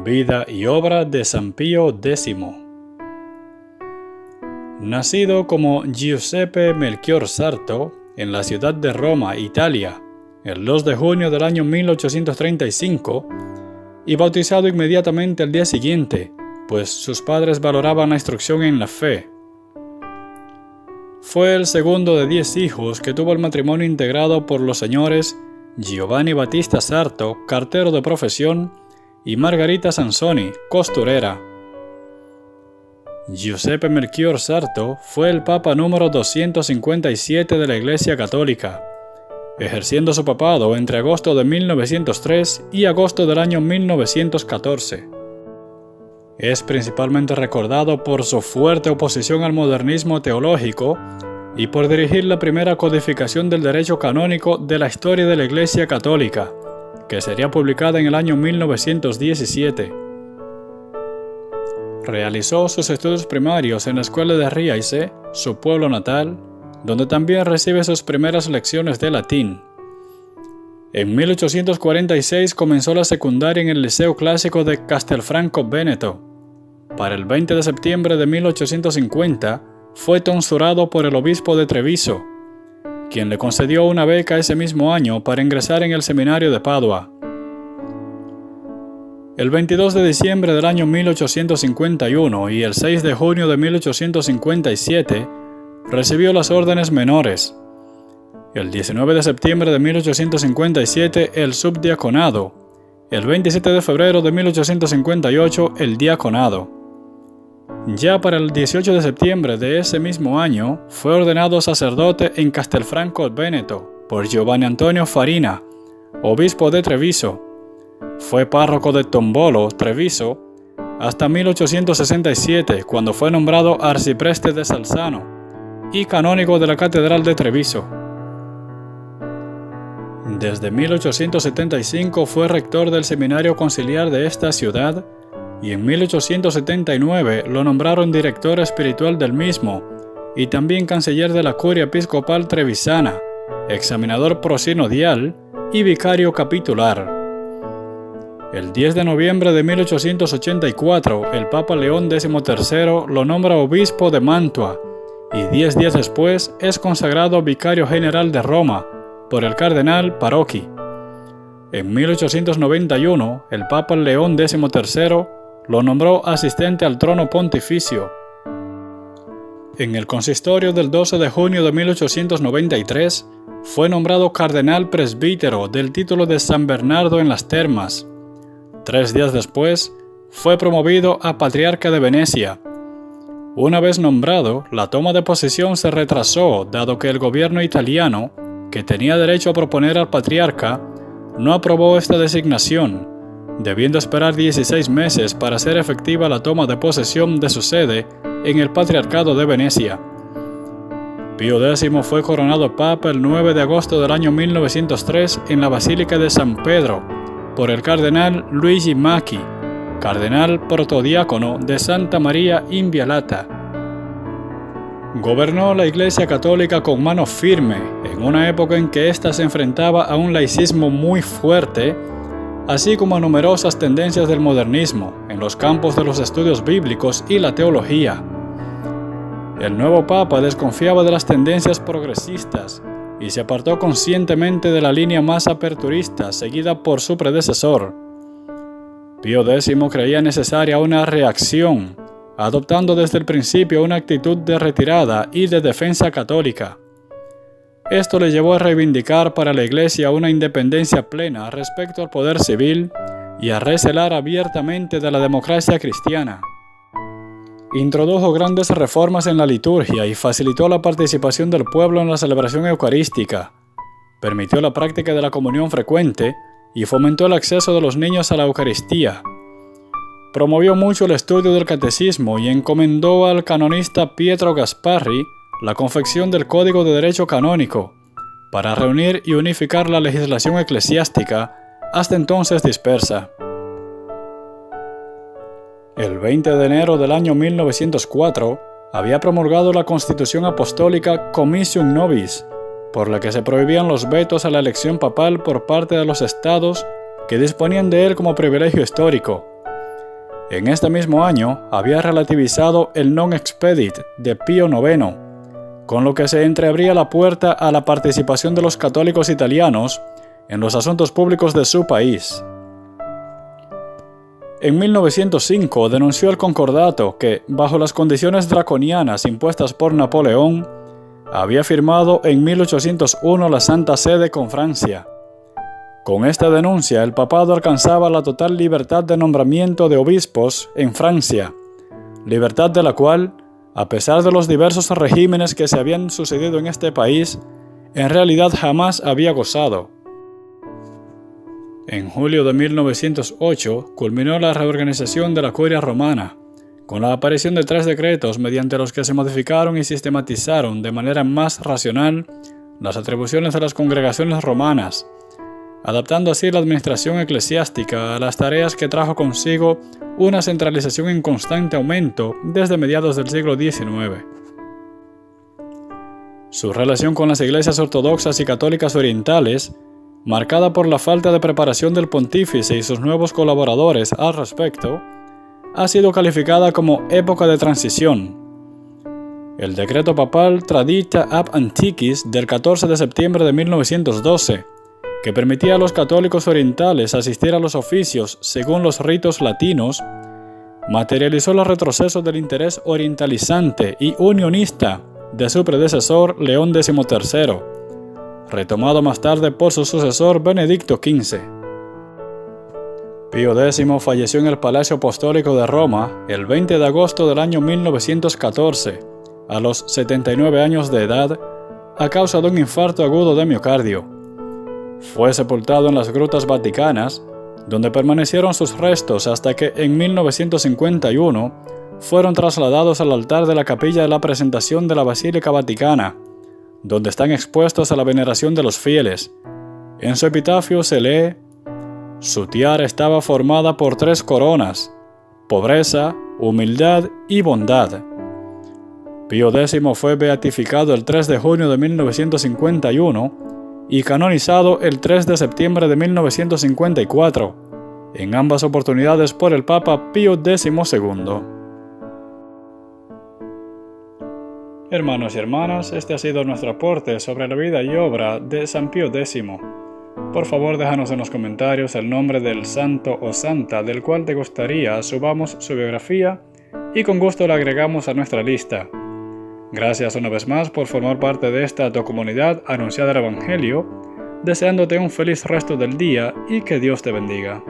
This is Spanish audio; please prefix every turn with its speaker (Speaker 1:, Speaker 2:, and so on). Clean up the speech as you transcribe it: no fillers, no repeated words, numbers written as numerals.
Speaker 1: Vida y obra de San Pío X. Nacido como Giuseppe Melchior Sarto en la ciudad de Roma, Italia, el 2 de junio del año 1835, y bautizado inmediatamente al día siguiente, pues sus padres valoraban la instrucción en la fe. Fue el segundo de 10 hijos que tuvo el matrimonio integrado por los señores Giovanni Battista Sarto, cartero de profesión, y Margarita Sansoni, costurera. Giuseppe Melchior Sarto fue el Papa número 257 de la Iglesia Católica, ejerciendo su papado entre agosto de 1903 y agosto del año 1914. Es principalmente recordado por su fuerte oposición al modernismo teológico y por dirigir la primera codificación del derecho canónico de la historia de la Iglesia Católica, que sería publicada en el año 1917. Realizó sus estudios primarios en la escuela de Riese, su pueblo natal, donde también recibe sus primeras lecciones de latín. En 1846 comenzó la secundaria en el Liceo Clásico de Castelfranco Veneto. Para el 20 de septiembre de 1850 fue tonsurado por el obispo de Treviso, quien le concedió una beca ese mismo año para ingresar en el seminario de Padua. El 22 de diciembre del año 1851 y el 6 de junio de 1857 recibió las órdenes menores. El 19 de septiembre de 1857 el subdiaconado. El 27 de febrero de 1858 el diaconado. Ya para el 18 de septiembre de ese mismo año fue ordenado sacerdote en Castelfranco Veneto por Giovanni Antonio Farina, obispo de Treviso. Fue párroco de Tombolo, Treviso, hasta 1867, cuando fue nombrado arcipreste de Salzano y canónigo de la Catedral de Treviso. Desde 1875 fue rector del seminario conciliar de esta ciudad y en 1879 lo nombraron director espiritual del mismo y también canciller de la curia episcopal trevisana, examinador prosinodial y vicario capitular. El 10 de noviembre de 1884, el Papa León XIII lo nombra obispo de Mantua y 10 días después es consagrado vicario general de Roma por el cardenal Parocchi. En 1891, el Papa León XIII lo nombró asistente al trono pontificio. En el consistorio del 12 de junio de 1893, fue nombrado cardenal presbítero del título de San Bernardo en las Termas. 3 días después, fue promovido a patriarca de Venecia. Una vez nombrado, la toma de posesión se retrasó dado que el gobierno italiano, que tenía derecho a proponer al patriarca, no aprobó esta designación, debiendo esperar 16 meses para hacer efectiva la toma de posesión de su sede en el Patriarcado de Venecia. Pío X fue coronado papa el 9 de agosto del año 1903 en la Basílica de San Pedro por el cardenal Luigi Macchi, cardenal protodiácono de Santa María in Vialata. Gobernó la Iglesia Católica con mano firme en una época en que ésta se enfrentaba a un laicismo muy fuerte, así como a numerosas tendencias del modernismo en los campos de los estudios bíblicos y la teología. El nuevo Papa desconfiaba de las tendencias progresistas y se apartó conscientemente de la línea más aperturista seguida por su predecesor. Pío X creía necesaria una reacción, adoptando desde el principio una actitud de retirada y de defensa católica. Esto le llevó a reivindicar para la Iglesia una independencia plena respecto al poder civil y a recelar abiertamente de la democracia cristiana. Introdujo grandes reformas en la liturgia y facilitó la participación del pueblo en la celebración eucarística. Permitió la práctica de la comunión frecuente y fomentó el acceso de los niños a la Eucaristía. Promovió mucho el estudio del catecismo y encomendó al canonista Pietro Gasparri la confección del Código de Derecho Canónico, para reunir y unificar la legislación eclesiástica, hasta entonces dispersa. El 20 de enero del año 1904, había promulgado la Constitución Apostólica Comitium Nobis, por la que se prohibían los vetos a la elección papal por parte de los estados que disponían de él como privilegio histórico. En este mismo año había relativizado el Non Expedit de Pío IX, con lo que se entreabría la puerta a la participación de los católicos italianos en los asuntos públicos de su país. En 1905 denunció el concordato que, bajo las condiciones draconianas impuestas por Napoleón, había firmado en 1801 la Santa Sede con Francia. Con esta denuncia, el papado alcanzaba la total libertad de nombramiento de obispos en Francia, libertad de la cual, a pesar de los diversos regímenes que se habían sucedido en este país, en realidad jamás había gozado. En julio de 1908 culminó la reorganización de la Curia romana, con la aparición de 3 decretos mediante los que se modificaron y sistematizaron de manera más racional las atribuciones de las congregaciones romanas, adaptando así la administración eclesiástica a las tareas que trajo consigo una centralización en constante aumento desde mediados del siglo XIX. Su relación con las iglesias ortodoxas y católicas orientales, marcada por la falta de preparación del pontífice y sus nuevos colaboradores al respecto, ha sido calificada como época de transición. El decreto papal Tradita ab Antiquis del 14 de septiembre de 1912, que permitía a los católicos orientales asistir a los oficios según los ritos latinos, materializó los retrocesos del interés orientalizante y unionista de su predecesor León XIII, retomado más tarde por su sucesor Benedicto XV. Pío X falleció en el Palacio Apostólico de Roma el 20 de agosto del año 1914, a los 79 años de edad, a causa de un infarto agudo de miocardio. Fue sepultado en las grutas vaticanas, donde permanecieron sus restos hasta que en 1951 fueron trasladados al altar de la Capilla de la Presentación de la Basílica Vaticana, donde están expuestos a la veneración de los fieles. En su epitafio se lee: su tiara estaba formada por 3 coronas, pobreza, humildad y bondad. Pío X fue beatificado el 3 de junio de 1951 y canonizado el 3 de septiembre de 1954, en ambas oportunidades por el Papa Pío XII. Hermanos y hermanas, este ha sido nuestro aporte sobre la vida y obra de San Pío X. Por favor, déjanos en los comentarios el nombre del santo o santa del cual te gustaría subamos su biografía y con gusto la agregamos a nuestra lista. Gracias una vez más por formar parte de esta tu comunidad anunciada del Evangelio, deseándote un feliz resto del día y que Dios te bendiga.